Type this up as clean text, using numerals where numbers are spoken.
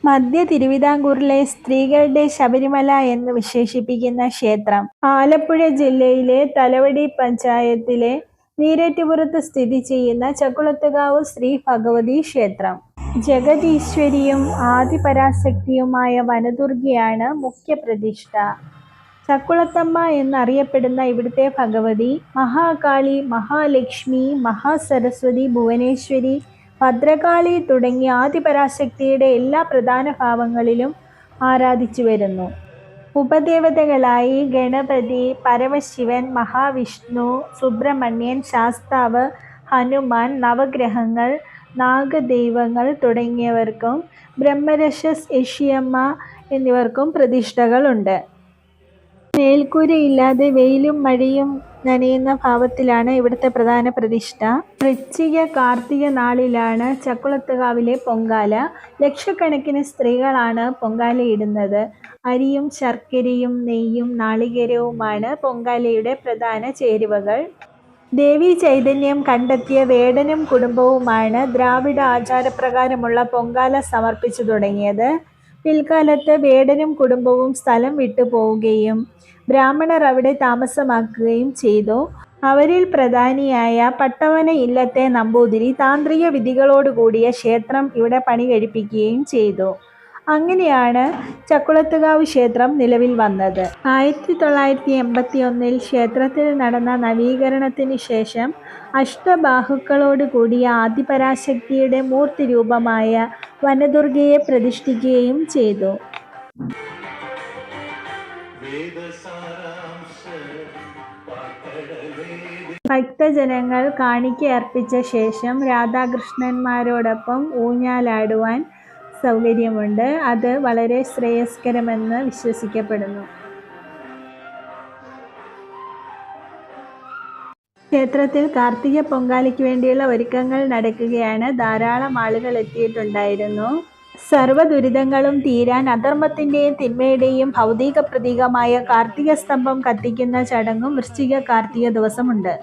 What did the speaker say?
മധ്യ തിരുവിതാംകൂറിലെ സ്ത്രീകളുടെ ശബരിമല എന്ന് വിശേഷിപ്പിക്കുന്ന ക്ഷേത്രം ആലപ്പുഴ ജില്ലയിലെ തലവടി പഞ്ചായത്തിലെ നീരേറ്റുപുറത്ത് സ്ഥിതി ചെയ്യുന്ന ചക്കുളത്തുകാവ് ശ്രീ ഭഗവതി ക്ഷേത്രം. ജഗതീശ്വരിയും ആദിപരാശക്തിയുമായ വനദുർഗയാണ് മുഖ്യപ്രതിഷ്ഠ. ചക്കുളത്തമ്മ എന്നറിയപ്പെടുന്ന ഇവിടുത്തെ ഭഗവതി മഹാകാളി, മഹാലക്ഷ്മി, മഹാസരസ്വതി, ഭുവനേശ്വരി, ഭദ്രകാളി തുടങ്ങിയ ആദിപരാശക്തിയുടെ എല്ലാ പ്രധാന ഭാവങ്ങളിലും ആരാധിച്ചു വരുന്നു. ഉപദേവതകളായി ഗണപതി, പരമശിവൻ, മഹാവിഷ്ണു, സുബ്രഹ്മണ്യൻ, ശാസ്താവ്, ഹനുമാൻ, നവഗ്രഹങ്ങൾ, നാഗദൈവങ്ങൾ തുടങ്ങിയവർക്കും ബ്രഹ്മരക്ഷസ്, യക്ഷിയമ്മ എന്നിവർക്കും പ്രതിഷ്ഠകളുണ്ട്. മേൽക്കൂരയില്ലാതെ വെയിലും മഴയും നനയുന്ന ഭാവത്തിലാണ് ഇവിടുത്തെ പ്രധാന പ്രതിഷ്ഠ. വൃശ്ചിക കാർത്തിക നാളിലാണ് ചക്കുളത്തുകാവിലെ പൊങ്കാല. ലക്ഷക്കണക്കിന് സ്ത്രീകളാണ് പൊങ്കാലയിടുന്നത്. അരിയും ശർക്കരയും നെയ്യും നാളികേരവുമാണ് പൊങ്കാലയുടെ പ്രധാന ചേരുവകൾ. ദേവീ ചൈതന്യം കണ്ടെത്തിയ വേടനും കുടുംബവുമാണ് ദ്രാവിഡ ആചാരപ്രകാരമുള്ള പൊങ്കാല സമർപ്പിച്ചു തുടങ്ങിയത്. പിൽക്കാലത്ത് വേടനും കുടുംബവും സ്ഥലം വിട്ടുപോവുകയും ബ്രാഹ്മണർ അവിടെ താമസമാക്കുകയും ചെയ്തു. അവരിൽ പ്രധാനിയായ പട്ടവന ഇല്ലത്തെ നമ്പൂതിരി താന്ത്രിക വിധികളോടുകൂടിയ ക്ഷേത്രം ഇവിടെ പണി കഴിപ്പിക്കുകയും ചെയ്തു. അങ്ങനെയാണ് ചക്കുളത്തുകാവ് ക്ഷേത്രം നിലവിൽ വന്നത്. 1981 ക്ഷേത്രത്തിൽ നടന്ന നവീകരണത്തിന് ശേഷം അഷ്ടബാഹുക്കളോട് കൂടിയ ആദിപരാശക്തിയുടെ മൂർത്തിരൂപമായ വനദുർഗയെ പ്രതിഷ്ഠിക്കുകയും ചെയ്തു. ഭക്തജനങ്ങൾ കാണിക്കയർപ്പിച്ച ശേഷം രാധാകൃഷ്ണന്മാരോടൊപ്പം ഊഞ്ഞാലാടുവാൻ സൗകര്യമുണ്ട്. അത് വളരെ ശ്രേയസ്കരമെന്ന് വിശ്വസിക്കപ്പെടുന്നു. ക്ഷേത്രത്തിൽ കാർത്തിക പൊങ്കാലയ്ക്ക് വേണ്ടിയുള്ള ഒരുക്കങ്ങൾ നടക്കുകയാണ്. ധാരാളം ആളുകൾ എത്തിയിട്ടുണ്ടായിരുന്നു. സർവ്വ ദുരിതങ്ങളും തീരാൻ അധർമ്മത്തിൻ്റെയും തിന്മയുടെയും ഭൗതിക പ്രതീകമായ കാർത്തിക സ്തംഭം കത്തിക്കുന്ന ചടങ്ങും വൃശ്ചിക കാർത്തിക ദിവസമുണ്ട്.